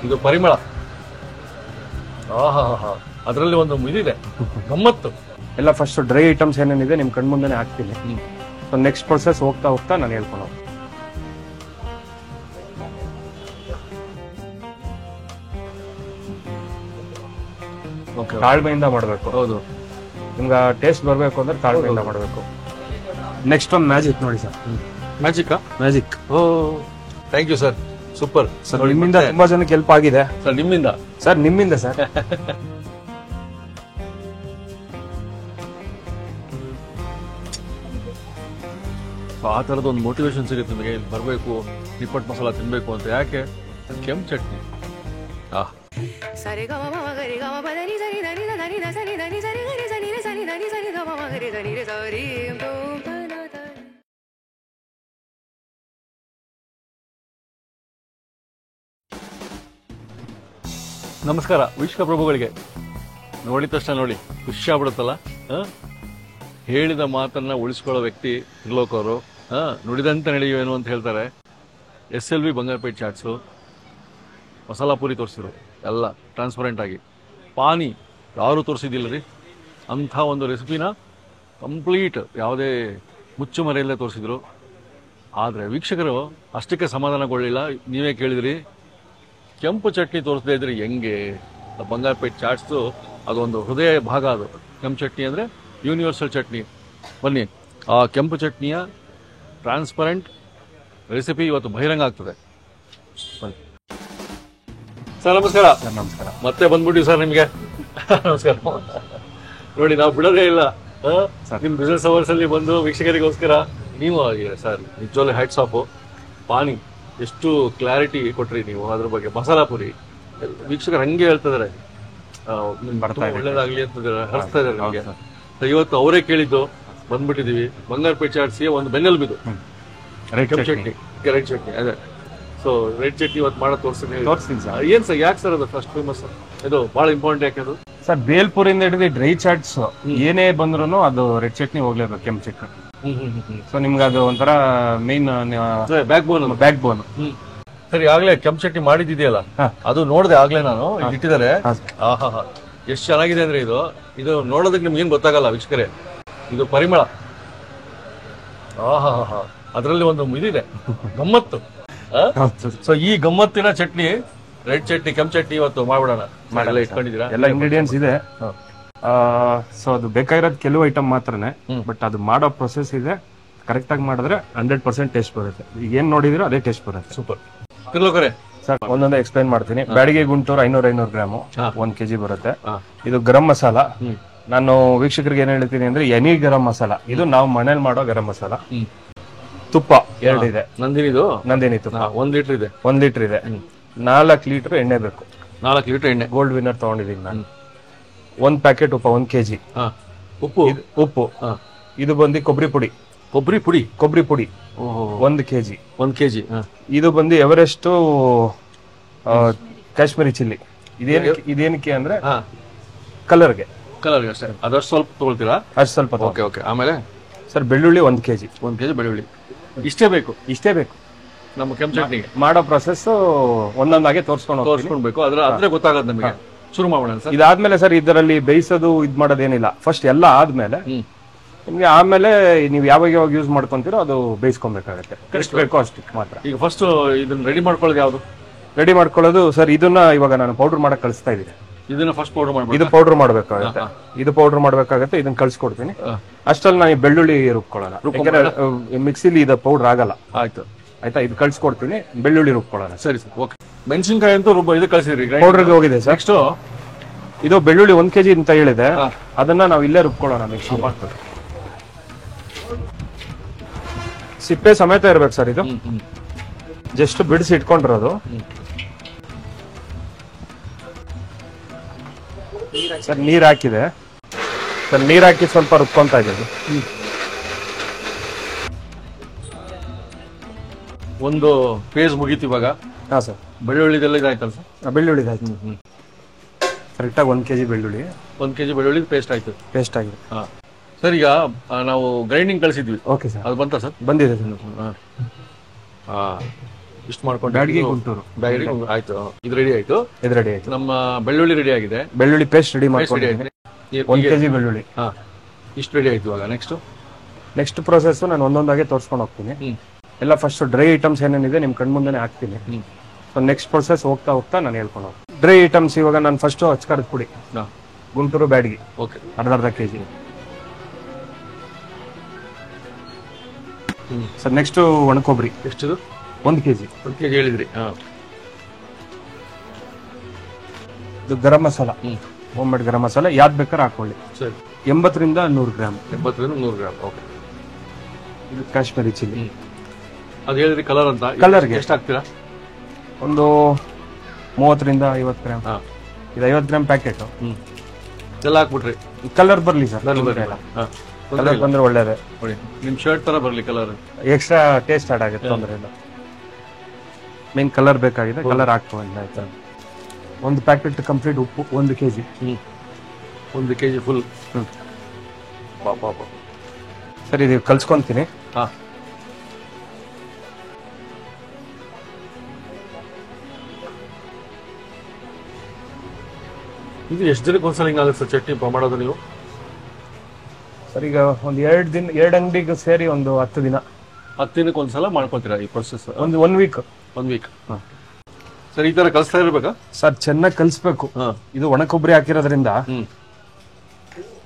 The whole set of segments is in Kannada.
ಇದು ಪರಿಮಳ. ಆಹಾ, ಅದರಲ್ಲಿ ಒಂದು ಇದಿದೆ ಗಮ್ಮತ್ತು. ಎಲ್ಲ ಫಸ್ಟ್ ಡ್ರೈ ಐಟಮ್ಸ್ ಏನೇನಿದೆ ನಿಮ್ ಕಣ್ಮುಂದೆನೆ ಹಾಕ್ತೀನಿ. ಸೊ ನೆಕ್ಸ್ಟ್ ಪ್ರೊಸೆಸ್ ಹೋಗ್ತಾ ಹೋಗ್ತಾ ನಾನು ಹೇಳ್ಕೊಂಡು ತಾಳ್ಮೆಯಿಂದ ಮಾಡಬೇಕು. ಹೌದು, ನಿಮ್ಗೆ ಟೇಸ್ಟ್ ಬರಬೇಕು ಅಂದ್ರೆ ತಾಳ್ಮೆಯಿಂದ ಮಾಡಬೇಕು. ನೆಕ್ಸ್ಟ್ ಒಂದು ಮ್ಯಾಜಿಕ್ ನೋಡಿ sir. Magic. Oh, thank you sir, super sir. ನಿಮ್ಮಿಂದ ತುಂಬಾ ಜನಕ್ಕೆ ಹೆಲ್ಪ್ ಆಗಿದೆ ಸರ್. ನಿಮ್ಮಿಂದ ಸರ್. ಆ ಥರದ ಒಂದು ಮೋಟಿವೇಶನ್ ಸಿಗುತ್ತೆ ನಿಮಗೆ, ಇಲ್ಲಿ ಬರಬೇಕು, ನಿಪ್ಪಟ್ಟು ಮಸಾಲ ತಿನ್ಬೇಕು ಅಂತ. ಯಾಕೆ? ಕೆಂಪು ಚಟ್ನಿ. ನಮಸ್ಕಾರ ವೀಕ್ಷಕ ಪ್ರಭುಗಳಿಗೆ. ನೋಡಿದ ತಕ್ಷಣ ನೋಡಿ ಖುಷಿ ಆಗ್ಬಿಡುತ್ತಲ್ಲ. ಹೇಳಿದ ಮಾತನ್ನ ಉಳಿಸ್ಕೊಳ್ಳೋ ವ್ಯಕ್ತಿ ತ್ರಿಲೋಕ್ ಅವರು. ನುಡಿದಂತೆ ನಡೆಯುವೇನು ಅಂತ ಹೇಳ್ತಾರೆ. SLV ಬಂಗಾರಪೇಟ್ ಚಾಟ್ಸು, ಮಸಾಲಾ ಪೂರಿ ತೋರಿಸಿದ್ರು, ಎಲ್ಲ ಟ್ರಾನ್ಸ್ಪರೆಂಟ್ ಆಗಿ. ಪಾನಿ ಯಾರು ತೋರಿಸಿದ್ದಿಲ್ಲ ರೀ, ಅಂಥ ಒಂದು ರೆಸಿಪಿನ ಕಂಪ್ಲೀಟ್ ಯಾವುದೇ ಮುಚ್ಚುಮರೆಯಲ್ಲೇ ತೋರಿಸಿದ್ರು. ಆದರೆ ವೀಕ್ಷಕರು ಅಷ್ಟಕ್ಕೆ ಸಮಾಧಾನಗೊಳ್ಳಿಲ್ಲ. ನೀವೇ ಕೇಳಿದ್ರಿ, ಕೆಂಪು ಚಟ್ನಿ ತೋರಿಸದೇ ಇದ್ರೆ ಹೆಂಗೆ? ಬಂಗಾರಪೇಟ್ ಚಾಟ್ಸು ಅದೊಂದು ಹೃದಯ ಭಾಗ. ಅದು ಕೆಂಪು ಚಟ್ನಿ ಅಂದರೆ ಯೂನಿವರ್ಸಲ್ ಚಟ್ನಿ. ಬನ್ನಿ, ಆ ಕೆಂಪು ಚಟ್ನಿಯ ಟ್ರಾನ್ಸ್ಪರೆಂಟ್ ರೆಸಿಪಿ ಇವತ್ತು ಬಹಿರಂಗ ಆಗ್ತದೆ. ಬನ್ನಿ ಸರ್. ನಮಸ್ಕಾರ. ನಮಸ್ಕಾರ. ಮತ್ತೆ ಬಂದ್ಬಿಟ್ಟಿವಿ ಸರ್ ನಿಮಗೆ. ನಮಸ್ಕಾರ. ನೋಡಿ, ನಾವು ಬಿಡೋದೇ ಇಲ್ಲ. ನಿಮ್ಮ ಬಿಸ್ನೆಸ್ ಅವರ್ಸ್ ಅಲ್ಲಿ ಬಂದು ವೀಕ್ಷಕರಿಗೋಸ್ಕರ ನೀವು ಸರ್ ನಿಜವಾಗ್ಲೂ ಹ್ಯಾಟ್ಸ್ ಆಫ್. ಪಾನಿ ಎಷ್ಟು ಕ್ಲಾರಿಟಿ ಕೊಟ್ರಿ ನೀವು ಅದ್ರ ಬಗ್ಗೆ. ಮಸಾಲಾ ಪುರಿ ವೀಕ್ಷಕರು ಹಂಗೆ ಹೇಳ್ತಿದಾರೆ, ಒಳ್ಳೇದಾಗ್ಲಿ ಅಂತ ಹರಿಸ್ತಾ ಇದಾರೆ ನಿಮಗೆ. ಇವತ್ತು ಅವರೇ ಕೇಳಿದ್ದು, ಬಂದ್ಬಿಟ್ಟಿದೀವಿ. ಬಂಗಾರಪೇಟ್ ಚಾಟ್ಸ್ಗೆ ಒಂದು ಬೆನ್ನೆಲುಬಿದು ರೆಡ್ ಚಟ್ನಿ. ಅದೇ, ಸೊ ರೆಡ್ ಚಟ್ನಿ ಇವತ್ತು ಮಾಡೋದು ತೋರಿಸ್ತೀನಿ ಸರ್. ಏನ್ ಸರ್, ಯಾಕೆ ಸರ್ ಅದು ಫಸ್ಟ್ ಫೇಮಸ್? ಇದು ಬಹಳ ಇಂಪಾರ್ಟೆಂಟ್. ಯಾಕೆ ಅದು ಸರ್? ಬೇಲ್ಪುರಿಂದ ಹಿಡಿದು ಡ್ರೈ ಚಾಟ್ಸ್ ಏನೇ ಬಂದ್ರು ಅದು ರೆಡ್ ಚಟ್ನಿ ಹೋಗ್ಲೇಬೇಕು, ಕೆಂಪು ಚಟ್ನಿ. ಸೊ ನಿಮ್ಗೆ ಅದು ಒಂಥರ ಮೇನ್ ಬ್ಯಾಕ್ ಬೋನ್. ಸರಿ, ಆಗ್ಲೇ ಕೆಂಪು ಚಟ್ನಿ ಮಾಡಿದ್ದಿದೆಯಲ್ಲ, ಅದು ನೋಡಿದೆ ಆಗ್ಲೇ ನಾನು. ಇಟ್ಟಿದ್ದಾರೆ. ಆಹಾ, ಎಷ್ಟು ಚೆನ್ನಾಗಿದೆ ಅಂದ್ರೆ ಇದು ನೋಡೋದಕ್ಕೆ ನಿಮ್ಗೆ ಏನ್ ಗೊತ್ತಾಗಲ್ಲ ವೀಕ್ಷಕರೇ. ಇದು ಪರಿಮಳ. ಆಹಾ, ಅದರಲ್ಲಿ ಒಂದು ಇದಿದೆ ಗಮ್ಮತ್ತು. ಸೊ ಈ ಗಮ್ಮತ್ತಿನ ಚಟ್ನಿ, ರೆಡ್ ಚಟ್ನಿ, ಕೆಂಪು ಚಟ್ನಿ ಇವತ್ತು ಮಾಡ್ಬಿಡೋಣ. ಇಟ್ಕೊಂಡಿದ್ದೀರಾ? ಎಲ್ಲ ಇಂಗ್ರೀಡಿಯೆಂಟ್ಸ್ ಇದೆ. ಸೊ ಅದು ಬೇಕಾಗಿರೋದು ಕೆಲವು ಐಟಮ್ ಮಾತ್ರನೇ, ಬಟ್ ಅದು ಮಾಡೋ ಪ್ರೊಸೆಸ್ ಇದೆ. ಕರೆಕ್ಟ್ ಆಗಿ ಮಾಡಿದ್ರೆ 100% ಟೇಸ್ಟ್ ಬರುತ್ತೆ. ಈಗ ಏನ್ ನೋಡಿದಿರೋ ಅದೇ ಟೇಸ್ಟ್ ಬರುತ್ತೆ. ಸೂಪರ್. ತ್ರಿಲೋಕರೇ ಸರ್, ಒಂದೊಂದೇ ಎಕ್ಸ್ಪ್ಲೈನ್ ಮಾಡ್ತೀನಿ. ಬ್ಯಾಡಿಗೆ ಗುಂಟೂರು 500 ಗ್ರಾಮು 1 kg ಬರುತ್ತೆ. ಇದು ಗರಂ ಮಸಾಲ. ನಾನು ವೀಕ್ಷಕರಿಗೆ ಏನ್ ಹೇಳ್ತೀನಿ ಅಂದ್ರೆ ಎನಿ ಗರಂ ಮಸಾಲ. ಇದು ನಾವು ಮನೇಲಿ ಮಾಡೋ ಗರಂ ಮಸಾಲ. ತುಪ್ಪ 2 ಇದೆ. ನಂದಿನಿ ತುಪ್ಪ 1 ಲೀಟರ್ ಇದೆ. 1 ಲೀಟರ್ ಇದೆ. 4 ಲೀಟರ್ ಎಣ್ಣೆ ಬೇಕು. 4 ಲೀಟರ್ ಎಣ್ಣೆ. ಗೋಲ್ಡ್ ವಿನ್ನರ್ ತಗೊಂಡಿದ್ದೀನಿ ನಾನು. 1 ಪ್ಯಾಕೆಟ್ ಉಪ್ಪ 1 kg. ಉಪ್ಪು. ಇದು ಬಂದು ಕೊಬ್ಬರಿ ಪುಡಿ 1 kg. 1 kg. ಇದು ಬಂದು ಎವರೆಸ್ಟ್ ಕಾಶ್ಮೀರಿ ಚಿಲ್ಲಿ. ಇದೇನಕ್ಕೆ ಅಂದ್ರೆ ಕಲರ್ಗೆ ಅಷ್ಟೇ. ಅದಷ್ಟು ಸ್ವಲ್ಪ ತಗೊಳ್ತೀರಾ? ಅಷ್ಟು ಸ್ವಲ್ಪ. ಓಕೆ. ಆಮೇಲೆ ಸರ್, ಬೆಳ್ಳುಳ್ಳಿ 1 kg. 1 kg ಬೆಳ್ಳುಳ್ಳಿ. ಇಷ್ಟೇ ಬೇಕು ನಮ್ಮ ಕೆಂಪು ಚಟ್ನಿಗೆ. ಮಾಡೋ ಪ್ರೊಸೆಸ್ ಒಂದೊಂದಾಗೆ ತೋರಿಸ್ಕೊಳ್ಬೇಕು. ಅದ್ರ ಗೊತ್ತಾಗತ್ತೆ ನಮಗೆ. ಶುರು ಮಾಡೋಣ ಸರ್. ಇದಾದ್ಮೇಲೆ ಸರ್, ಇದರಲ್ಲಿ ಬೇಯಿಸೋದು ಇದ್ ಮಾಡೋದೇನಿಲ್ಲ. ಫಸ್ಟ್ ಎಲ್ಲ ಆದ್ಮೇಲೆ ನಿಮ್ಗೆ ಆಮೇಲೆ ನೀವು ಯಾವಾಗ ಯೂಸ್ ಮಾಡ್ಕೊಂತೀರೋ ಅದು ಬೇಯಿಸ್ಕೊಬೇಕಾಗತ್ತೆ. ಎಷ್ಟು ಬೇಕೋ ಅಷ್ಟು ಮಾತ್ರ. ಈಗ ಫಸ್ಟ್ ಇದನ್ನ ರೆಡಿ ಮಾಡ್ಕೊಳ್ಳೋದು ಯಾವುದು? ರೆಡಿ ಮಾಡ್ಕೊಳ್ಳೋದು ಸರ್, ಇದನ್ನ ಇವಾಗ ನಾನು ಪೌಡರ್ ಮಾಡಕ್ ಕಳಿಸ್ತಾ ಇದ್ದೀನಿ. ಇದನ್ನ ಫಸ್ಟ್ ಪೌಡರ್ ಮಾಡ್ಬೇಕು. ಇದು ಪೌಡರ್ ಮಾಡ್ಬೇಕಾಗತ್ತೆ. ಇದನ್ನ ಕಳ್ಸಿಕೊಡ್ತೀನಿ. ಅಷ್ಟರಲ್ಲಿ ನಾನು ಬೆಳ್ಳುಳ್ಳಿ ರುಬ್ಕೊಳ್ಳೋಣ. ಯಾಕಂದ್ರೆ ಮಿಕ್ಸಿಲಿ ಇದು ಪೌಡರ್ ಆಗಲ್ಲ. ಆಯ್ತಾ? ಇದು ಕಳ್ಸಿಕೊಡ್ತೀನಿ. ಬೆಳ್ಳುಳ್ಳಿ ರುಬ್ಕೊಳ್ಳೋಣ. ಸರಿ ಸರ್, ಓಕೆ. ಮೆಣಸಿನಕಾಯಿ ಅಂತೂ ಇದು ಕಳ್ಸಿದ್ರಿ, ಪೌಡರ್ಗೆ ಹೋಗಿದೆ ಸರ್. ನೆಕ್ಸ್ಟ್ ಇದು ಬೆಳ್ಳುಳ್ಳಿ 1 kg ಅಂತ ಹೇಳಿದೆ, ಅದನ್ನ ನಾವು ಇಲ್ಲೇ ರುಬ್ಕೊಳ್ಳೋಣ ಮಿಕ್ಸಿ. ಸಿಪ್ಪೆ ಸಮೇತ ಇರ್ಬೇಕು ಸರ್. ಇದು ಜಸ್ಟ್ ಬಿಡಿಸಿ ಇಟ್ಕೊಂಡಿರೋದು ಸರ್. ನೀರ್ ಹಾಕಿದೆ ಸರ್. ನೀರ್ ಹಾಕಿ ಸ್ವಲ್ಪ ರುಬ್ಕೊಂತ ಇದ್ದೀವಿ. ಒಂದು ಪೇಜ್ ಮುಗೀತು ಇವಾಗ. ಹಾ ಸರ್. ಬೆಳ್ಳುಳ್ಳಿದೆಲ್ಲ ಇದಾಯ್ತಲ್ಲ ಸರ್? ಬೆಳ್ಳುಳ್ಳಿ ಆಯ್ತು ಕರೆಕ್ಟಾಗಿ 1 kg ಬೆಳ್ಳುಳ್ಳಿ. 1 kg ಬೆಳ್ಳುಳ್ಳಿ ಪೇಸ್ಟ್ ಆಯ್ತು. ಪೇಸ್ಟ್ ಆಗಿದೆ. ಸರ್, ಈಗ ನಾವು ಗ್ರೈಂಡಿಂಗ್ ಕಳಿಸಿದ್ವಿ. Okay sir. ಅದು ಬಂತಾ ಸರ್? ಬಂದಿದೆ ಸರ್. ಇಷ್ಟು ಮಾಡ್ಕೊಂಡು ಬ್ಯಾಡಗಿ ಗುಂಟೂರು ಬ್ಯಾಡಗಿ ಆಯ್ತು. ಇದು ರೆಡಿ ಆಯ್ತು. ಇದು ರೆಡಿ ಆಯ್ತು. ನಮ್ಮ ಬೆಳ್ಳುಳ್ಳಿ ರೆಡಿ ಆಗಿದೆ. ಬೆಳ್ಳುಳ್ಳಿ ಪೇಸ್ಟ್ ರೆಡಿ ರೆಡಿ ಮಾಡ್ಕೊಂಡಿದ್ದೀನಿ. ಆಗಿದೆ. 1 kg ಬೆಳ್ಳುಳ್ಳಿ. ಹಾ, ಇಷ್ಟು ರೆಡಿ ಆಯ್ತು. ಇವಾಗ ನೆಕ್ಸ್ಟ್ ಪ್ರೊಸೆಸ್ ನಾನು ಒಂದೊಂದಾಗೆ ತೋರಿಸ್ಕೊಂಡು ಹೋಗ್ತೀನಿ. ಎಲ್ಲ ಫಸ್ಟ್ ಡ್ರೈ ಐಟಮ್ಸ್ ಏನೇನಿದೆ ನಿಮ್ ಕಣ್ ಮುಂದೆನೆ ಹಾಕ್ತೀನಿ. ಸೊ ನೆಕ್ಸ್ಟ್ ಪ್ರೊಸೆಸ್ ಹೋಗ್ತಾ ಹೋಗ್ತಾ ನಾನು ಹೇಳ್ಕೊಂಡು ಹೋಗ್ತೀನಿ. ಡ್ರೈ ಐಟಮ್ಸ್ ಇವಾಗ ನಾನು ಫಸ್ಟ್ ಅಚ್ಕಾರದ ಪುಡಿ, ಗುಂಟೂರು ಬ್ಯಾಡಗಿ ಓಕೆ, ಅರ್ಧ kg. ಸರ್ ನೆಕ್ಸ್ಟ್ ಒಣಕೊಬ್ಬರಿ ಎಷ್ಟಿದು? 1 kg. 1 kg ಹೇಳಿದ್ರಿ. ಇದು ಗರಂ ಮಸಾಲ, ಹೋಮ್ ಮೇಡ್ ಗರಂ ಮಸಾಲ, ಯಾವ್ದು ಬೇಕಾದ್ರೆ ಹಾಕೊಳ್ಳಿ. ಸರಿ. 80 ರಿಂದ 100 ಗ್ರಾಮ್. 80 ರಿಂದ 100 ಗ್ರಾಮ್. ಓಕೆ. ಇದು ಕಾಶ್ಮೀರಿ ಚಿಲ್ಲಿ. ಅದು ಹೇಳಿದ್ರಿ ಕಲರ್ ಅಂತ. ಕಲರ್ಗೆ ಎಷ್ಟು ಹಾಕ್ತೀರಾ? ಒಂದು 30 ರಿಂದ 50 ಗ್ರಾಮ್. ಇದು 50 ಗ್ರಾಮ್ ಪ್ಯಾಕೆಟ್. ಎಲ್ಲ ಹಾಕ್ಬಿಟ್ರಿ. ಕಲರ್ ಬರ್ಲಿ ಸರ್. ಕಲರ್ ಬಂದ್ರೆ ಒಳ್ಳೇದೇ. ನೋಡಿ, ನಿಮ್ ಶರ್ಟ್ ತರ ಬರ್ಲಿ ಕಲರ್. ಎಕ್ಸ್ಟ್ರಾ ಟೇಸ್ಟ್ ಆಡ್ ಆಗುತ್ತೆ, ತೊಂದ್ರೆ ಇಲ್ಲ. ಮೇನ್ ಕಲರ್ ಬೇಕಾಗಿದೆ, ಕಲರ್ ಹಾಕ್ಕೊಂಡು ಆಯ್ತಾ. ಒಂದು ಪ್ಯಾಕೆಟ್ ಕಂಪ್ಲೀಟ್ ಉಪ್ಪು 1 kg. 1 kg full. ಸರಿ, ಇದು ಕಲ್ಸ್ಕೊಂತೀನಿ. ಇದು ಎಷ್ಟು ದಿನಕ್ಕೆ ಒಂದ್ಸಲ ಹಿಂಗಾಗುತ್ತೆ ಸರ್ ಚಟ್ನಿ ಮಾಡೋದು ನೀವು? ಸರ್ ಈಗ ಒಂದು 2 ಅಂಗಡಿಗೆ ಸೇರಿ ಒಂದು 10 ದಿನ. 10 ದಿನಕ್ಕೆ ಒಂದ್ಸಲ ಮಾಡ್ಕೊತೀರಾ ಈ ಪ್ರೊಸೆಸ್? ಒಂದು 1 ವೀಕ್. 1 ವೀಕ್. ಸರ್ ಈ ತರ ಕಲಿಸ್ತಾ ಇರ್ಬೇಕಾ ಸರ್? ಚೆನ್ನಾಗಿ ಕಲಿಸ್ಬೇಕು. ಇದು ಒಣ ಕೊಬ್ಬರಿ ಹಾಕಿರೋದ್ರಿಂದ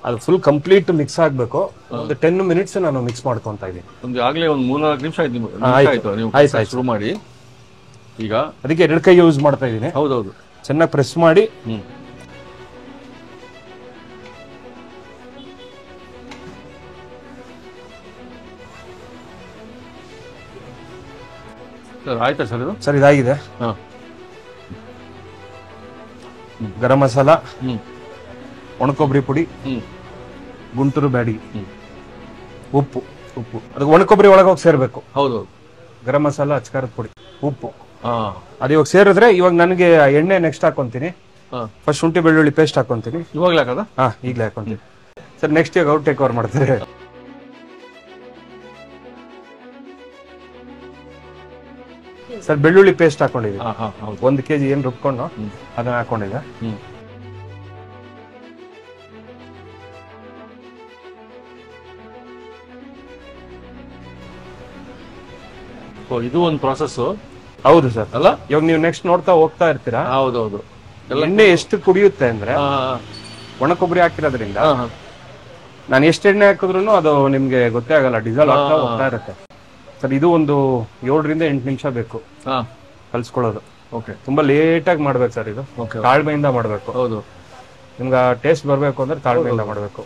ಅದು ಫುಲ್ ಕಂಪ್ಲೀಟ್ ಮಿಕ್ಸ್ ಆಗ್ಬೇಕು. ಒಂದು 10 ಮಿನಿಟ್ಸ್ ನಾನು ಮಿಕ್ಸ್ ಮಾಡ್ಕೊಂತ ಇದ್ದೀನಿ. ಆಗ್ಲೇ ಒಂದು 3-4 ನಿಮಿಷ ಆಯ್ತು ನೀವು ಶುರು ಮಾಡಿ. ಈಗ ಅದಕ್ಕೆ 2 ಕೈ ಯೂಸ್ ಮಾಡ್ತಾ ಇದ್ದೀನಿ. ಹೌದೌದು. ಚೆನ್ನಾಗಿ ಪ್ರೆಸ್ ಮಾಡಿ ಸರ್ ಆಯ್ತಾ ಸರ್ ಇದು? ಸರ್ ಇದಾಗಿದೆ. ಗರಂ ಮಸಾಲ, ಒಣಕೊಬ್ಬರಿ ಪುಡಿ, ಗುಂಟೂರು ಬ್ಯಾಡಗಿ, ಉಪ್ಪು. ಅದಕ್ಕೆ ಒಣಕೊಬ್ಬರಿ ಒಳಗೆ ಹೋಗಿ ಸೇರ್ಬೇಕು. ಹೌದೌದು. ಗರಂ ಮಸಾಲ, ಅಚ್ಕಾರದ ಪುಡಿ, ಉಪ್ಪು ಅದು ಇವಾಗ ಸೇರಿದ್ರೆ ಇವಾಗ ನನಗೆ ಎಣ್ಣೆ ನೆಕ್ಸ್ಟ್ ಹಾಕೊಂತೀನಿ. ಫಸ್ಟ್ ಶುಂಠಿ ಬೆಳ್ಳುಳ್ಳಿ ಪೇಸ್ಟ್ ಹಾಕೊಂತೀನಿ. ಇವಾಗ್ಲೇ ಹಾಕದ? ಈಗಲೇ ಹಾಕೊಂತೀನಿ. ಸರ್ ನೆಕ್ಸ್ಟ್ ಈಗ ಔಟ್ ಟೇಕ್ ಓವರ್ ಮಾಡ್ತಾರೆ. ಸರ್ ಬೆಳ್ಳುಳ್ಳಿ ಪೇಸ್ಟ್ ಹಾಕೊಂಡಿದ್ದೆ. 1 kg ಏನ್ ರುಬ್ಕೊಂಡು ಅದನ್ನ ಹಾಕೊಂಡಿದ್ದೆ. ಇದು ಒಂದು ಪ್ರಾಸೆಸ್. ಹೌದು ಸರ್. ಅಲ್ಲ, ಇವಾಗ ನೀವು ನೆಕ್ಸ್ಟ್ ನೋಡ್ತಾ ಹೋಗ್ತಾ ಇರ್ತೀರಾ. ಹೌದೌದು. ಎಣ್ಣೆ ಎಷ್ಟು ಕುಡಿಯುತ್ತೆ ಅಂದ್ರೆ ಒಣ ಕೊಬ್ಬರಿ ಹಾಕಿರೋದ್ರಿಂದ ನಾನು ಎಷ್ಟು ಎಣ್ಣೆ ಹಾಕಿದ್ರು ಅದು ನಿಮ್ಗೆ ಗೊತ್ತೇ ಆಗಲ್ಲ, ಡೀಸೆಲ್ ಆಗ್ತಾ ಹೋಗ್ತಾ ಇರುತ್ತೆ. ಸರ್ ಇದು ಒಂದು 7 ರಿಂದ 8 ನಿಮಿಷ ಬೇಕು ಕಲ್ಸ್ಕೊಳ್ಳೋದು. ತುಂಬಾ ಲೇಟ್ ಆಗಿ ಮಾಡ್ಬೇಕು ಸರ್. ಇದು ತಾಳ್ಮೆಯಿಂದ ಮಾಡ್ಬೇಕು. ಹೌದು. ನಿಮ್ಗೆ ಟೇಸ್ಟ್ ಬರ್ಬೇಕು ಅಂದ್ರೆ ತಾಳ್ಮೆಯಿಂದ ಮಾಡ್ಬೇಕು.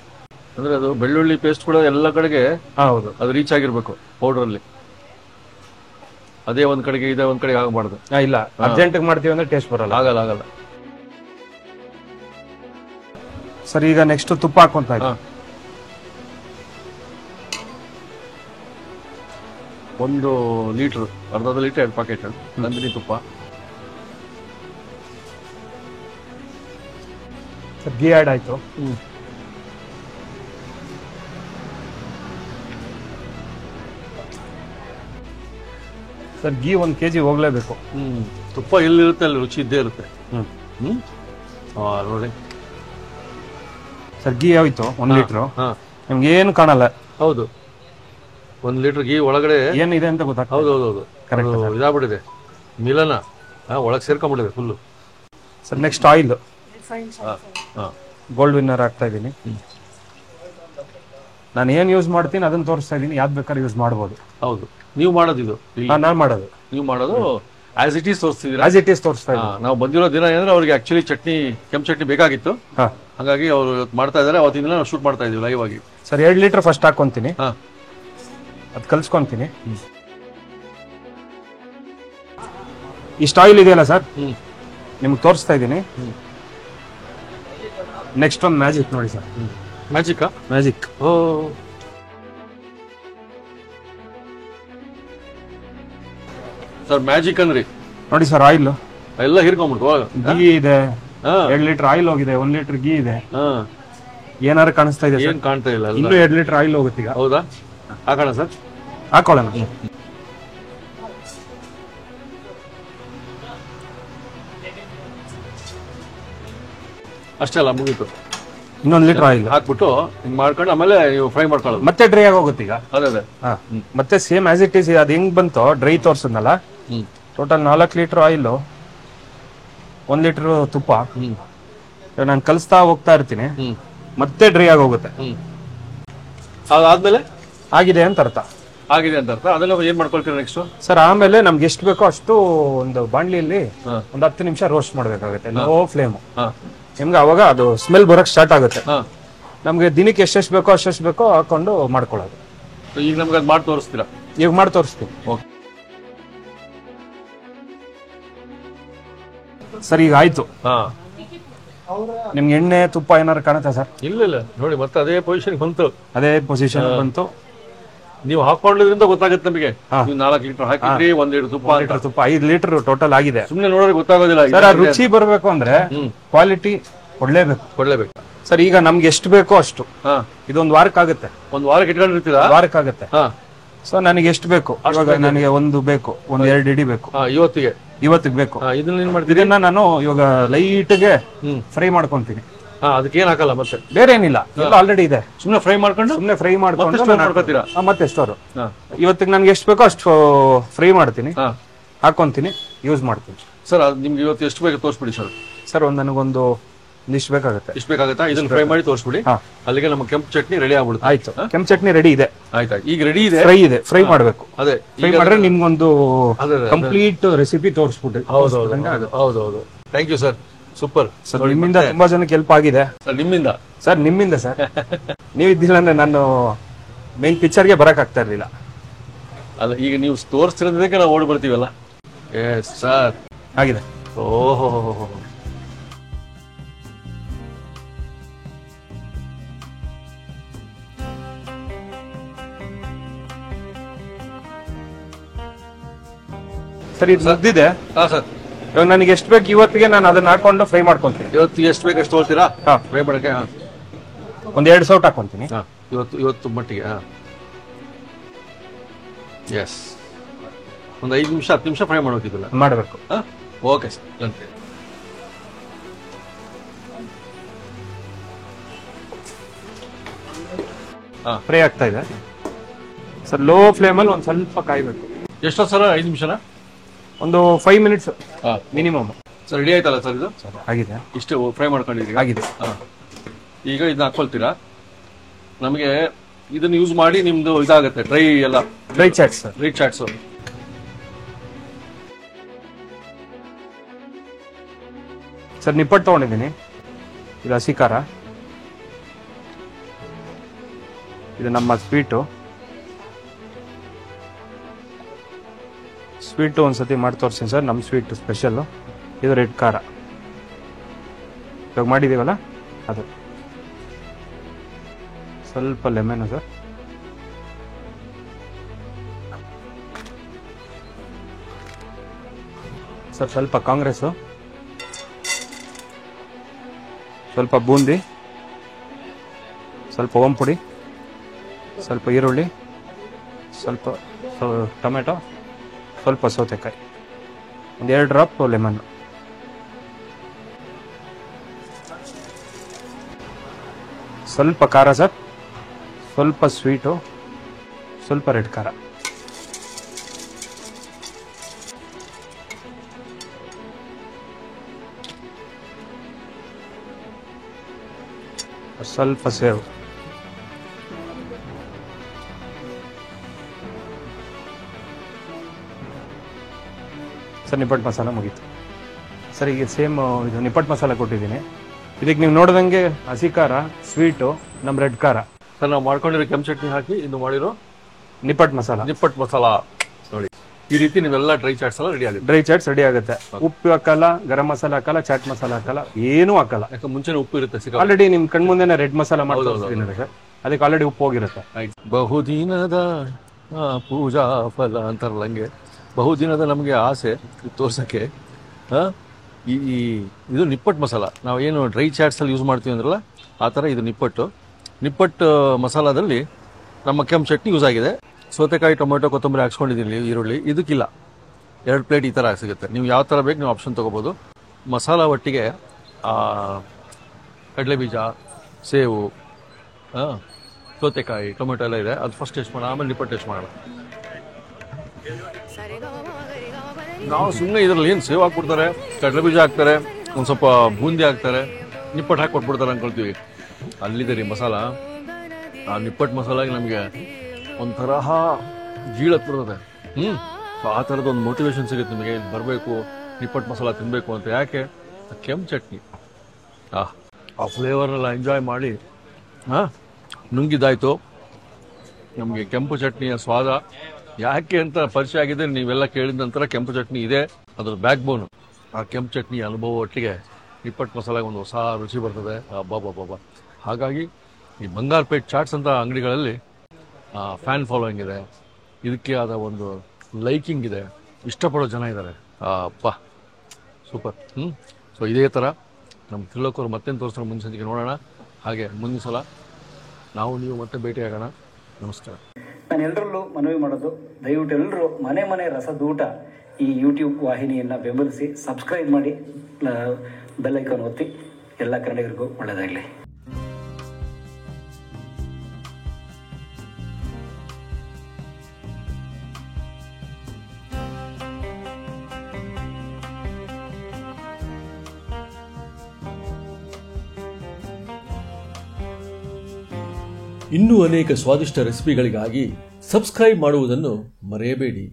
ಅಂದ್ರೆ ಅದು ಬೆಳ್ಳುಳ್ಳಿ ಪೇಸ್ಟ್ ಕೂಡ ಎಲ್ಲ ಕಡೆಗೆ ಹೌದು ಅದು ರೀಚ್ ಆಗಿರ್ಬೇಕು ಪೌಡರ್ ಅಲ್ಲಿ. ಅದೇ ಒಂದ್ ಕಡೆಗೆ ಇದೆ ಒಂದ್ ಕಡೆಗೆ ಆಗಬಾರ್ದು. ಇಲ್ಲ, ಅರ್ಜೆಂಟ್ ಮಾಡ್ತೀವಿ ಅಂದ್ರೆ ಟೇಸ್ಟ್ ಬರಲ್ಲ. ಆಗಲ್ಲ. ಸರ್ ಈಗ ನೆಕ್ಸ್ಟ್ ತುಪ್ಪ ಹಾಕೊಂತ ಇದ್ದೀನಿ. 1 ಲೀಟರ್, ಅರ್ಧ ಲೀಟರ್ 2 ಪ್ಯಾಕೆಟ್ ನಂದಿನಿ ತುಪ್ಪ. ಸರ್ ಗೀ ಆಡ್ ಆಯ್ತು. ಸರ್ ಗೀ 1 kg ಹೋಗ್ಲೇಬೇಕು. ತುಪ್ಪ ಎಲ್ಲಿರುತ್ತೆ ಅಲ್ಲಿ ರುಚಿ ಇದ್ದೇ ಇರುತ್ತೆ. ನೋಡಿ ಸರ್ ಗೀ ಆಯ್ತು 1 ಲೀಟರ್. ನಿಮ್ಗೆ ಏನು ಕಾಣಲ್ಲ. ಹೌದು, 1 ಲೀಟರ್ ಗೀ ಒಳಗಡೆ ಏನಿದೆ ಅಂತ ಗೊತ್ತಾಗ್ತದೆ. ಹೌದೌದು. ಇದಾಗ್ಬಿಟ್ಟಿದೆ, ಮಿಲನ ಒಳಗೆ ಸೇರ್ಕೊಂಡ್ಬಿಟ್ಟಿದೆ full. Sir next oil Gold Winner ಹಾಕ್ತಾ ಇದ್ದೀನಿ. ನಾನು ಏನ್ ಯೂಸ್ ಮಾಡ್ತೀನಿ ಅದನ್ನ ತೋರಿಸ್ತಾ ಇದ್ದೀನಿ. ಯಾವ್ದು ಬೇಕಾದ್ರೆ ಯೂಸ್ ಮಾಡ್ಬೋದು. ಹೌದು, ನೀವು ಮಾಡೋದು ಇದು. ನಾನು ಮಾಡೋದು, ನೀವು ಮಾಡೋದು ಆಸ್ ಇಟ್ ಈಸ್ ತೋರಿಸ್ತಿದ್ದೀರಾ? ಆಸ್ ಇಟ್ ಈಸ್ ತೋರಿಸ್ತಾ ಇದ್ದೀನಿ. ನಾವು ಬಂದಿರೋ ದಿನ ಏನಂದ್ರೆ ಅವ್ರಿಗೆ ಆಕ್ಚುಲಿ ಚಟ್ನಿ, ಕೆಂಪು ಚಟ್ನಿ ಬೇಕಾಗಿತ್ತು. ಹಾಗಾಗಿ ಅವ್ರು ಮಾಡ್ತಾ ಇದಾರೆ. ಅವತ್ತಿನ ದಿನ ನಾವು ಶೂಟ್ ಮಾಡ್ತಾ ಇದೀವಿ ಲೈವ್ ಆಗಿ. ಸರ್ 2 ಲೀಟರ್ ಫಸ್ಟ್ ಹಾಕೊಂತೀನಿ. ಅದು ಕಲ್ಸ್ಕೊಂತೀನಿ. ಇಷ್ಟು ಆಯಿಲ್ ಇದೆಯಲ್ಲ ಸರ್, ನಿಮ್ಗೆ ತೋರಿಸ್ತಾ ಇದ್ದೀನಿ. ನೆಕ್ಸ್ಟ್ ಒಂದು ಮ್ಯಾಜಿಕ್ ನೋಡಿ ಸರ್. ಮ್ಯಾಜಿಕ್. ಸರ್ ಮ್ಯಾಜಿಕ್ ಅಂದ್ರಿ ನೋಡಿ ಸರ್. ಆಯಿಲ್ ಎಲ್ಲ ಹಿರ್ಕೊಂಡ್ಬಿಡ್ತು. ಗೀ ಇದೆ, 2 ಲೀಟರ್ ಆಯಿಲ್ ಹೋಗಿದೆ, 1 ಲೀಟರ್ ಗೀ ಇದೆ. ಏನಾರು ಕಾಣಿಸ್ತಾ ಇದೆ? ಏನ್ ಕಾಣ್ತಾ ಇಲ್ಲ. ಇನ್ನೂ 2 ಲೀಟರ್ ಆಯಿಲ್ ಹೋಗುತ್ತೆ ಈಗ. ಹೌದಾ? ಹಾಕೋಣ ಸರ್, ಹಾಕೊಳ್ಳೋಣ. ಅಷ್ಟೇ ಅಲ್ಲ, ಮುಗೀತು. ಇನ್ನೊಂದು ಲೀಟರ್ ಆಯಿಲ್ ಹಾಕ್ಬಿಟ್ಟು ಹಿಂಗ್ ಮಾಡ್ಕೊಂಡು ಆಮೇಲೆ ಫ್ರೈ ಮಾಡ್ಕೊಳ್ಳೋದು. ಮತ್ತೆ ಡ್ರೈ ಆಗೋಗುತ್ತೆ ಈಗ. ಅದೇ ಹಾ, ಮತ್ತೆ ಸೇಮ್ ಆಸ್ ಇಟ್ ಈಸ್ ಅದು ಹೆಂಗ್ ಬಂತು ಡ್ರೈ ತೋರ್ಸದ್ನಲ್ಲ, ಟೋಟಲ್ 4 ಲೀಟರ್ ಆಯಿಲ್, 1 ಲೀಟರ್ ತುಪ್ಪ ನಾನು ಕಲಿಸ್ತಾ ಹೋಗ್ತಾ ಇರ್ತೀನಿ, ಮತ್ತೆ ಡ್ರೈ ಆಗೋಗುತ್ತೆ. ಅದಾದ್ಮೇಲೆ ಆಗಿದೆ ಅಂತ ಅರ್ಥ. ಆಗಿದೆ ಅಂತ ಅರ್ಥ. ಅದೆಲ್ಲ ಏನ್ ಮಾಡ್ಕೊಳ್ತೀರಾ ನೆಕ್ಸ್ಟ್? ಸರ್ ಆಮೇಲೆ ನಮ್ಗೆ ಎಷ್ಟು ಬೇಕೋ ಅಷ್ಟು ಒಂದು ಬಾಣ್ಲಿಯಲ್ಲಿ ಒಂದು 10 ನಿಮಿಷ ರೋಸ್ಟ್ ಮಾಡ್ಬೇಕಾಗುತ್ತೆ, ಲೋ ಫ್ಲೇಮ್. ನಿಮ್ಗೆ ಅವಾಗ ಅದು ಸ್ಮೆಲ್ ಬರಕ್ ಸ್ಟಾರ್ಟ್ ಆಗುತ್ತೆ. ನಮ್ಗೆ ದಿನಕ್ಕೆ ಎಷ್ಟೆಷ್ಟು ಬೇಕೋ ಅಷ್ಟೆಷ್ಟು ಬೇಕೋ ಹಾಕೊಂಡು ಮಾಡ್ಕೊಳ್ಳೋದು. ಈಗ ನಮ್ಗೆ ಅದು ಮಾಡಿ ತೋರಿಸ್ತೀರಾ? ಈಗ ಮಾಡಿ ತೋರಿಸ್ತೀವಿ. ಸರ್ ಈಗ ಆಯ್ತು. ನಿಮ್ಗೆ ಎಣ್ಣೆ ತುಪ್ಪ ಏನಾರು ಕಾಣುತ್ತಾ ಸರ್? ಇಲ್ಲ ನೋಡಿ, ಮತ್ತೆ ಅದೇ ಪೊಸಿಷನ್ ಬಂತು. ಅದೇ ಪೊಸಿಷನ್ ಬಂತು. ನೀವು ಹಾಕೊಂಡಿದ್ರಿಂದ ಗೊತ್ತಾಗುತ್ತೆ ನಮಗೆ. ನೀವು 4 ಲೀಟರ್ ಹಾಕಿದ್ರಿ, 1 ಲೀಟರ್ ತುಪ್ಪ, 5 ಲೀಟರ್ ಟೋಟಲ್ ಆಗಿದೆ. ಸುಮ್ನೆ ನೋಡೋಕೆ ಗೊತ್ತಾಗೋದಿಲ್ಲ. ಸರ್ ಆ ರುಚಿ ಬರ್ಬೇಕು ಅಂದ್ರೆ ಕ್ವಾಲಿಟಿ ಕೊಡ್ಲೇಬೇಕು ಸರ್. ಈಗ ನಮ್ಗೆ ಎಷ್ಟು ಬೇಕೋ ಅಷ್ಟು, ಇದೊಂದು ವಾರಕ್ಕಾಗುತ್ತೆ. ಒಂದು ವಾರಕ್ಕೆ ಇಟ್ಕೊಂಡಿರ್ತೀರಾ? ವಾರಕ್ಕಾಗುತ್ತೆ. ಸೊ ನನಗೆ ಎಷ್ಟು ಬೇಕು, ಇವಾಗ ನನಗೆ ಒಂದು ಬೇಕು, 1-2 ಇಡಿ ಬೇಕು ಇವತ್ತಿಗೆ ಬೇಕು. ಇದನ್ನ ಏನ್ ಮಾಡ್ತೀರಿ? ಇದನ್ನ ನಾನು ಇವಾಗ ಲೈಟ್ಗೆ ಫ್ರೈ ಮಾಡ್ಕೊಂತೀನಿ. ಅದಕ್ಕೆ ಏನ್ ಹಾಕಲ್ಲ, ಮತ್ತೆ ಬೇರೆ ಏನಿಲ್ಲ, ಎಲ್ಲ ಆಲ್ರೆಡಿ ಇದೆ. ಸುಮ್ನೆ ಫ್ರೈ ಮಾಡ್ಕೊಂಡು ಮಾಡ್ಕೊತೀರಾ? ಮತ್ತೆ ಸ್ಟೋರ್ ಇವತ್ತಿಗೆ ನನ್ಗೆ ಎಷ್ಟು ಬೇಕೋ ಅಷ್ಟು ಫ್ರೈ ಮಾಡ್ತೀನಿ, ಹಾಕೊಂತೀನಿ, ಯೂಸ್ ಮಾಡ್ತೀನಿ. ಸರ್ ನಿಮ್ಗೆ ಇವತ್ತು ಎಷ್ಟು ಬೇಕು ತೋರಿಸ್ಬಿಡಿ ಸರ್. ಸರ್ ನನ್ಗೊಂದು ಇಷ್ಟು ಬೇಕಾಗುತ್ತೆ. ಇಷ್ಟು ಬೇಕಾಗುತ್ತಾ? ಇದನ್ನ ಫ್ರೈ ಮಾಡಿ ತೋರಿಸ್ಬಿಡಿ. ಅಲ್ಲಿಗೆ ನಮ್ಮ ಕೆಂಪು ಚಟ್ನಿ ರೆಡಿ ಆಗ್ಬಿಡುತ್ತೆ. ಆಯ್ತು, ಕೆಂಪು ಚಟ್ನಿ ರೆಡಿ ಇದೆ. ಆಯ್ತಾ? ಈಗ ರೆಡಿ ಇದೆ, ಫ್ರೈ ಮಾಡ್ಬೇಕು. ಅದೇ ಫ್ರೈ ಮಾಡಿದ್ರೆ ನಿಮ್ಗೊಂದು ಕಂಪ್ಲೀಟ್ ರೆಸಿಪಿ ತೋರಿಸ್ಬಿಟ್ಟು. ಹೌದೌದು. Thank you sir, super. Sir ನಿಮ್ಮಿಂದ ತುಂಬಾ ಜನಕ್ಕೆ ಹೆಲ್ಪ್ ಆಗಿದೆ. ನಿಮ್ಮಿಂದ ಸರ್ ನೀವು ಇದ್ದಿಲ್ಲ ಅಂದ್ರೆ ನಾನು ಮೇನ್ ಪಿಕ್ಚರ್ಗೆ ಬರಕ್ ಆಗ್ತಾ ಇರ್ಲಿಲ್ಲ. ಅಲ್ಲ, ಈಗ ನೀವು ತೋರಿಸ್ತಿರೋದಕ್ಕೆ ನಾವು ಓಡಿ ಬರ್ತೀವಲ್ಲ. ಎಸ್ ಸರ್, ಆಗಿದೆ. ಓಹೋ, ಸರ್ ಇದು ಮುಗ್ದಿದೆ. ಸರ್ ಇವಾಗ ನನಗೆ ಎಷ್ಟು ಬೇಕು ಇವತ್ತಿಗೆ ನಾನು ಅದನ್ನ ಹಾಕೊಂಡು ಫ್ರೈ ಮಾಡ್ಕೊಂತೀನಿ. ಇವತ್ತು ಎಷ್ಟು ಬೇಕು ಅಷ್ಟು ತೋಳ್ತೀರಾ? ಫ್ರೈ ಮಾಡಕ್ಕೆ 1-2 ಸೌಟ್ ಹಾಕೊಂತೀನಿ ಇವತ್ತು ಮಟ್ಟಿಗೆ. ಎಸ್, ಒಂದು 5 ನಿಮಿಷ 10 ನಿಮಿಷ ಫ್ರೈ ಮಾಡೋಕಿಲ್ಲ ಮಾಡಬೇಕು. Okay sir. ಫ್ರೈ ಆಗ್ತಾ ಇದೆ ಸರ್. ಲೋ ಫ್ಲೇಮಲ್ಲಿ ಒಂದು ಸ್ವಲ್ಪ ಕಾಯ್ಬೇಕು. ಎಷ್ಟೋ ಸರ್? 5 ನಿಮಿಷನ? ಒಂದು 5 ಮಿನಿಟ್ಸ್ ಮಿನಿಮಮ್. ಸರ್ ರೆಡಿ ಆಯ್ತಲ್ಲ ಸರ್? ಇದು ಆಗಿದೆ. ಇಷ್ಟು ಫ್ರೈ ಮಾಡ್ಕೊಂಡಿದ್ದೀರಿ? ಆಗಿದೆ. ಈಗ ಇದನ್ನ ಹಾಕೊಳ್ತೀರಾ? ನಮಗೆ ಇದನ್ನ ಯೂಸ್ ಮಾಡಿ ನಿಮ್ದು ಇದಾಗುತ್ತೆ ಡ್ರೈ ಚಾಟ್ಸ್. ಸರ್ ನಿಪ್ಪಟ್ಟು ತಗೊಂಡಿದ್ದೀನಿ. ಇದು ಹಸಿ ಖಾರ, ಇದು ನಮ್ಮ ಸ್ವೀಟು ಒಂದ್ಸತಿ ಮಾಡಿ ತೋರಿಸ್ತೀನಿ ಸರ್. ನಮ್ಮ ಸ್ವೀಟ್ ಸ್ಪೆಷಲ್ಲು ಇದು ರೆಡ್ ಖಾರ. ಇವಾಗ ಮಾಡಿದೀವಲ್ಲ ಅದು. ಸ್ವಲ್ಪ ಲೆಮನ್ ಸರ್. ಸ್ವಲ್ಪ ಕಾಂಗ್ರೆಸ್ಸು, ಸ್ವಲ್ಪ ಬೂಂದಿ, ಸ್ವಲ್ಪ ಓಂಪುಡಿ, ಸ್ವಲ್ಪ ಈರುಳ್ಳಿ, ಸ್ವಲ್ಪ ಟೊಮೆಟೊ, ಸ್ವಲ್ಪ ಸೌತೆಕಾಯಿ, 1-2 ಡ್ರಾಪ್ ಲೆಮನ್. ಸ್ವಲ್ಪ ಖಾರ ಸರ್, ಸ್ವಲ್ಪ ಸ್ವೀಟು, ಸ್ವಲ್ಪ ರೆಡ್ ಖಾರ. ಸ್ವಲ್ಪ ಸೇವು. ಸರ್ ನಿಪ್ಪಟ್ಟು ಮಸಾಲ ಮುಗೀತು ಸರ್. ಈಗ ಸೇಮ್ ಇದು ನಿಪ್ಪಟ್ಟು ಮಸಾಲ ಕೊಟ್ಟಿದ್ದೀನಿ. ಇದಕ್ಕೆ ನೀವು ನೋಡ್ದಂಗೆ ಹಸಿ ಖಾರ, ಸ್ವೀಟು, ನಮ್ಮ ರೆಡ್ ಖಾರ. ಸರ್ ನಾವು ಮಾಡ್ಕೊಂಡಿರೋ ಕೆಂಪು ಚಟ್ನಿ ಹಾಕಿ ಇದು ಮಾಡಿರೋ ನಿಪ್ಪಟ್ಟು ಮಸಾಲ ನೋಡಿ. ಈ ರೀತಿ ನೀವೆಲ್ಲ ಡ್ರೈ ಚಾಟ್ಸ್ ಎಲ್ಲ ರೆಡಿ ಆಗುತ್ತೆ. ಡ್ರೈ ಚಾಟ್ಸ್ ರೆಡಿ ಆಗುತ್ತೆ. ಉಪ್ಪು ಹಾಕಲ್ಲ, ಗರಂ ಮಸಾಲ ಹಾಕಲ್ಲ, ಚಾಟ್ ಮಸಾಲ ಹಾಕಲ್ಲ, ಏನೂ ಹಾಕಲ್ಲ. ಯಾಕೆ ಮುಂಚೆನೆ ಉಪ್ಪು ಇರುತ್ತೆ. ಆಲ್ರೆಡಿ ನಿಮ್ ಕಣ್ಮುಂದೆನೆ ರೆಡ್ ಮಸಾಲ ಮಾಡ್ತೀನಿ ಸರ್. ಅದಕ್ಕೆ ಆಲ್ರೆಡಿ ಉಪ್ಪು ಹೋಗಿರುತ್ತೆ. ಬಹುದಿನದ ಪೂಜಾ ಫಲ ಅಂತಾರಲ್ಲ, ಹಂಗೆ ಬಹುದಿನದ ನಮಗೆ ಆಸೆ ತೋರ್ಸಕ್ಕೆ. ಇದು ನಿಪ್ಪಟ್ಟು ಮಸಾಲ ನಾವು ಏನು ಡ್ರೈ ಚಾಟ್ಸ್ ಅಲ್ಲಿ ಯೂಸ್ ಮಾಡ್ತೀವಿ ಅಂದ್ರಲ್ಲ, ಆ ಥರ ಇದು ನಿಪ್ಪಟ್ಟು ಮಸಾಲದಲ್ಲಿ ನಮ್ಮ ಕೆಂಪು ಚಟ್ನಿ ಯೂಸ್ ಆಗಿದೆ. ಸೌತೆಕಾಯಿ, ಟೊಮೆಟೊ, ಕೊತ್ತಂಬರಿ ಹಾಕ್ಸ್ಕೊಂಡಿದ್ದೀನಿ, ಈರುಳ್ಳಿ. ಇದಕ್ಕಿಲ್ಲ, 2 ಪ್ಲೇಟ್ ಈ ಥರ ಸಿಗುತ್ತೆ. ನೀವು ಯಾವ ಥರ ಬೇಕು ನೀವು ಆಪ್ಷನ್ ತೊಗೋಬೋದು. ಮಸಾಲ ಒಟ್ಟಿಗೆ ಕಡಲೆಬೀಜ, ಸೇವು, ಸೌತೆಕಾಯಿ, ಟೊಮೆಟೊ ಎಲ್ಲ ಇದೆ. ಅದು ಫಸ್ಟ್ ಟೇಸ್ಟ್ ಮಾಡೋಣ, ಆಮೇಲೆ ನಿಪ್ಪಟ್ಟು ಟೇಸ್ಟ್ ಮಾಡೋಣ. ನಾವು ಸುಮ್ಮನೆ ಇದರಲ್ಲಿ ಏನು ಸೇವ್ ಹಾಕ್ಬಿಡ್ತಾರೆ, ಕಡಲೆಬೀಜ ಹಾಕ್ತಾರೆ, ಒಂದು ಸ್ವಲ್ಪ ಬೂಂದಿ ಹಾಕ್ತಾರೆ, ನಿಪ್ಪಟ್ಟು ಹಾಕಿ ಕೊಟ್ಬಿಡ್ತಾರೆ ಅನ್ಕೊಳ್ತೀವಿ. ಅಲ್ಲಿದೆ ರೀ ಮಸಾಲ. ಆ ನಿಪ್ಪಟ್ಟು ಮಸಾಲಾಗಿ ನಮಗೆ ಒಂಥರ ಜೀಳಕ್ಕೆ ಆ ಥರದ ಒಂದು ಮೋಟಿವೇಶನ್ ಸಿಗುತ್ತೆ ನಿಮಗೆ, ಬರಬೇಕು ನಿಪ್ಪಟ್ಟು ಮಸಾಲ ತಿನ್ನಬೇಕು ಅಂತ. ಯಾಕೆ? ಕೆಂಪು ಚಟ್ನಿ, ಆ ಫ್ಲೇವರ್ನೆಲ್ಲ ಎಂಜಾಯ್ ಮಾಡಿ ನುಂಗಿದ್ದಾಯ್ತು. ನಮಗೆ ಕೆಂಪು ಚಟ್ನಿಯ ಸ್ವಾದ ಯಾಕೆ ಅಂತ ಪರಿಚಯ ಆಗಿದೆ. ನೀವೆಲ್ಲ ಕೇಳಿದ ನಂತರ ಕೆಂಪು ಚಟ್ನಿ ಇದೆ, ಅದ್ರ ಬ್ಯಾಕ್ ಬೋನು. ಆ ಕೆಂಪು ಚಟ್ನಿ ಅನುಭವ ಒಟ್ಟಿಗೆ ನಿಪ್ಪಟ್ಟು ಮಸಾಲೆಗೆ ಒಂದು ಹೊಸ ರುಚಿ ಬರ್ತದೆ. ಬಾಬಾ. ಹಾಗಾಗಿ ಈ ಬಂಗಾರಪೇಟ್ ಚಾಟ್ಸ್ ಅಂತ ಅಂಗಡಿಗಳಲ್ಲಿ ಫ್ಯಾನ್ ಫಾಲೋಯಿಂಗ್ ಇದೆ, ಇದಕ್ಕೆ ಆದ ಒಂದು ಲೈಕಿಂಗ್ ಇದೆ, ಇಷ್ಟಪಡೋ ಜನ ಇದ್ದಾರೆ. ಸೂಪರ್. ಸೊ ಇದೇ ಥರ ನಮ್ಮ ತ್ರಿಲೋಕರು ಮತ್ತೇನು ತೋರಿಸ್ತಾರೆ ಮುಂದಿನ ಸಂಚಿಕೆ ನೋಡೋಣ. ಹಾಗೆ ಮುಂದಿನ ಸಲ ನಾವು ನೀವು ಮತ್ತೆ ಭೇಟಿಯಾಗೋಣ. ನಮಸ್ಕಾರ. ನಾನು ಎಲ್ಲರಲ್ಲೂ ಮನವಿ ಮಾಡೋದು, ದಯವಿಟ್ಟು ಎಲ್ಲರೂ ಮನೆ ರಸದೂಟ ಈ ಯೂಟ್ಯೂಬ್ ವಾಹಿನಿಯನ್ನು ಬೆಂಬಲಿಸಿ, ಸಬ್ಸ್ಕ್ರೈಬ್ ಮಾಡಿ, ಬೆಲ್ ಐಕಾನ್ ಒತ್ತಿ. ಎಲ್ಲ ಕನ್ನಡಿಗರಿಗೂ ಒಳ್ಳೆಯದಾಗಲಿ. ಇನ್ನೂ ಅನೇಕ ಸ್ವಾದಿಷ್ಟ ರೆಸಿಪಿಗಳಿಗಾಗಿ ಸಬ್ಸ್ಕ್ರೈಬ್ ಮಾಡುವುದನ್ನು ಮರೆಯಬೇಡಿ.